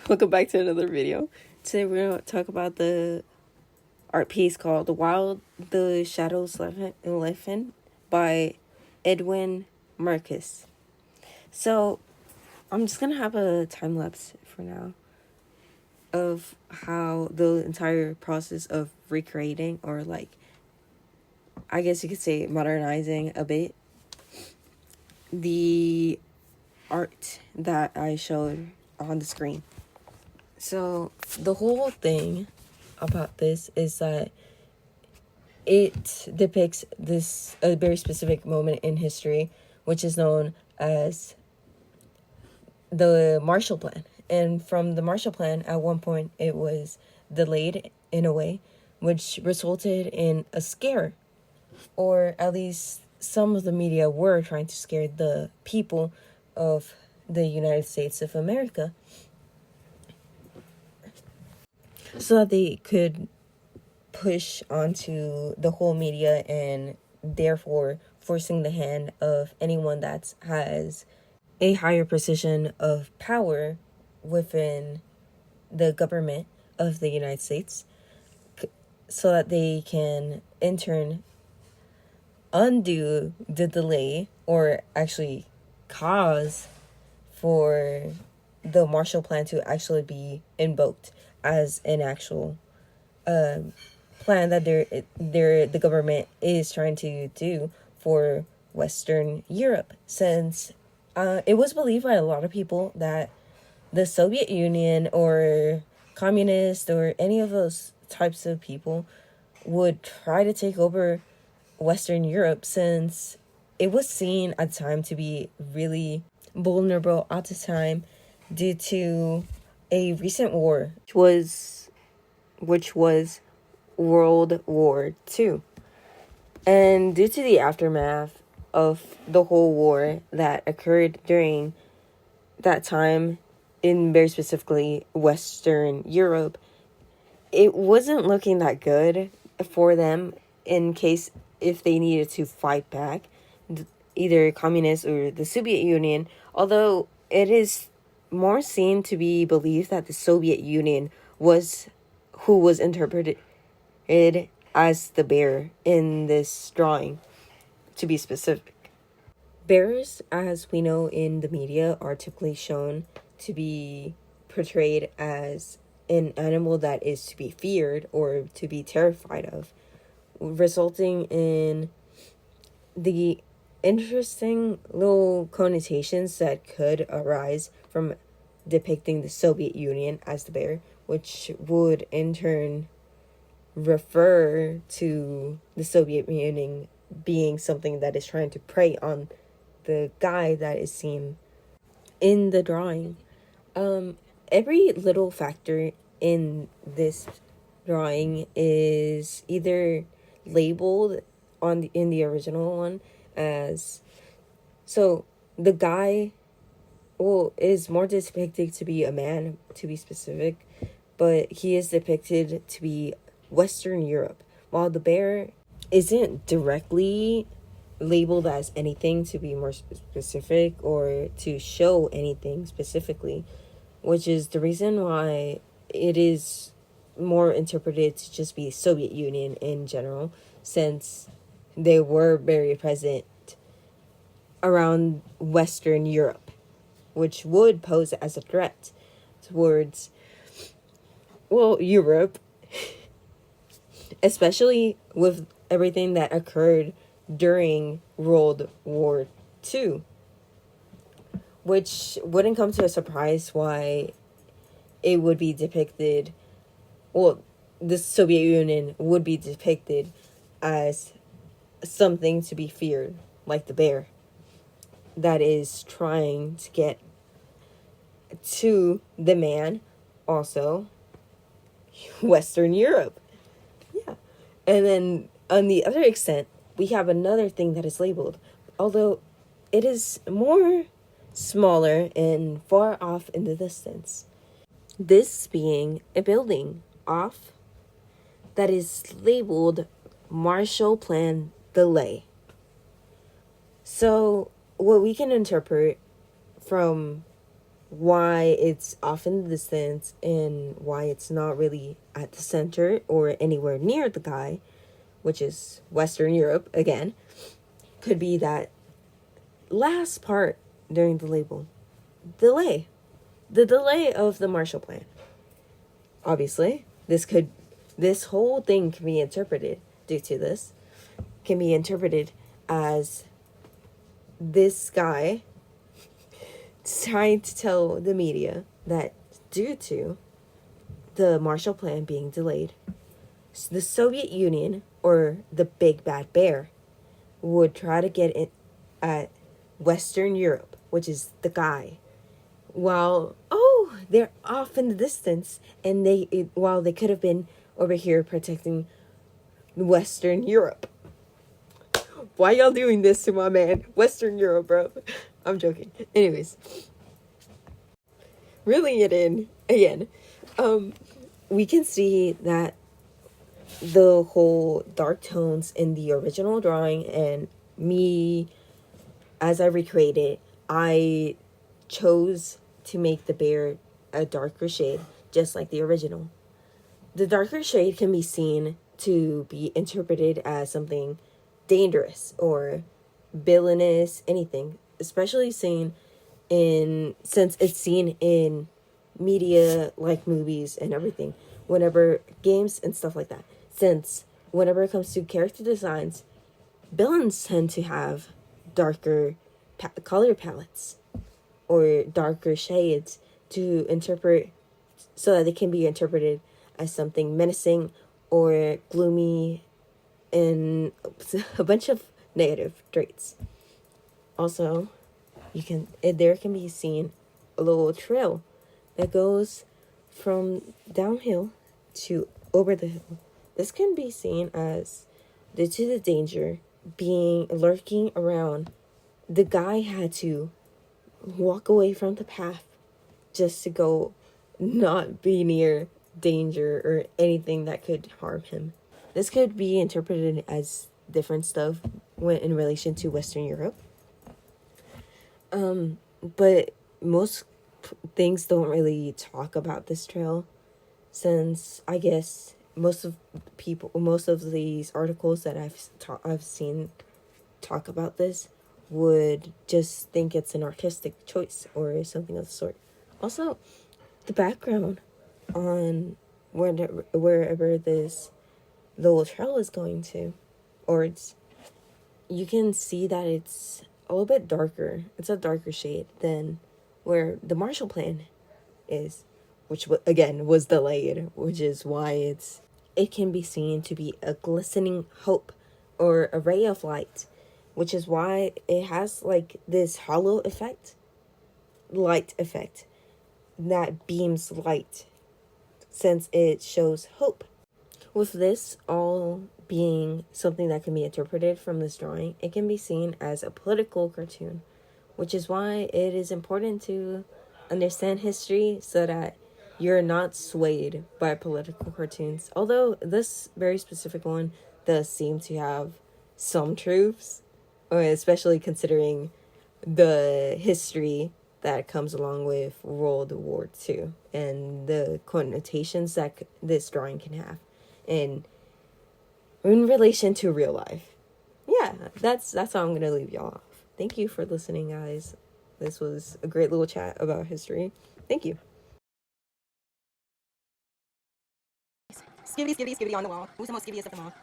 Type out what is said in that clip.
Welcome back to another video. Today we're going to talk about the art piece called While the Shadows Lengthen by Edwin Marcus. So I'm just going to have a time lapse for now of how the entire process of recreating, or like, I guess you could say modernizing a bit, the art that I showed on the screen. So the whole thing about this is that it depicts a very specific moment in history, which is known as the Marshall Plan. And from the Marshall Plan, at one point it was delayed in a way, which resulted in a scare, or at least some of the media were trying to scare the people of the United States of America, so that they could push onto the whole media and therefore forcing the hand of anyone that has a higher position of power within the government of the United States, so that they can in turn undo the delay, or actually cause for the Marshall Plan to actually be invoked as an actual plan that the government is trying to do for Western Europe, since it was believed by a lot of people that the Soviet Union or communists or any of those types of people would try to take over Western Europe, since it was seen at the time to be really vulnerable at the time due to a recent war, which was World War II. And due to the aftermath of the whole war that occurred during that time, in very specifically Western Europe, it wasn't looking that good for them in case if they needed to fight back either communists or the Soviet Union, although it is more seen to be believed that the Soviet Union was who was interpreted as the bear in this drawing, to be specific. Bears, as we know in the media, are typically shown to be portrayed as an animal that is to be feared or to be terrified of, resulting in the interesting little connotations that could arise from depicting the Soviet Union as the bear, which would in turn refer to the Soviet Union being something that is trying to prey on the guy that is seen in the drawing. Every little factor in this drawing is either labeled in the original one as, so the guy, well, is more depicted to be a man, to be specific, but he is depicted to be Western Europe, while the bear isn't directly labeled as anything to be more specific or to show anything specifically, which is the reason why it is more interpreted to just be Soviet Union in general, since they were very present around Western Europe, which would pose as a threat towards, well, Europe, especially with everything that occurred during World War II, which wouldn't come to a surprise why it would be depicted, well, the Soviet Union would be depicted as something to be feared, like the bear that is trying to get to the man, also Western Europe. Yeah. And then on the other extent, we have another thing that is labeled, although it is more smaller and far off in the distance. This being a building off that is labeled Marshall Plan delay. So what we can interpret from why it's off in the distance and why it's not really at the center or anywhere near the guy, which is Western Europe again, could be that last part during the label. Delay. The delay of the Marshall Plan. Obviously, this whole thing can be interpreted due to this, can be interpreted as this guy trying to tell the media that due to the Marshall Plan being delayed, the Soviet Union, or the big bad bear, would try to get it at Western Europe, which is the guy, while, they're off in the distance, and while they could have been over here protecting Western Europe. Why y'all doing this to my man? Western Europe, bro. I'm joking. Anyways, reeling it in again, we can see that the whole dark tones in the original drawing, and me, as I recreated, I chose to make the bear a darker shade, just like the original. The darker shade can be seen to be interpreted as something dangerous or villainous, anything, especially since it's seen in media like movies and everything, whenever games and stuff like that. Since whenever it comes to character designs, villains tend to have darker color palettes or darker shades to interpret, so that they can be interpreted as something menacing or gloomy and a bunch of negative traits. Also, there can be seen a little trail that goes from downhill to over the hill. This can be seen as, due to the danger being lurking around, the guy had to walk away from the path just to go not be near danger or anything that could harm him. This could be interpreted as different stuff when in relation to Western Europe. But most things don't really talk about this trail, since I guess most of these articles that I've seen talk about this would just think it's an artistic choice or something of the sort. Also, the background on wherever this little trail is going to, you can see that it's a little bit darker. It's a darker shade than where the Marshall Plan is, which again was delayed, which is why it can be seen to be a glistening hope or a ray of light, which is why it has like this hollow light effect that beams light, since it shows hope. With this all being something that can be interpreted from this drawing, it can be seen as a political cartoon, which is why it is important to understand history so that you're not swayed by political cartoons. Although this very specific one does seem to have some truths, especially considering the history that comes along with World War II and the connotations that this drawing can have in relation to real life. Yeah, that's how I'm gonna leave y'all off. Thank you for listening, guys. This was a great little chat about history. Thank you. Skibidi, skibidi, skibidi on the wall. Who's the most skibbiest of them all?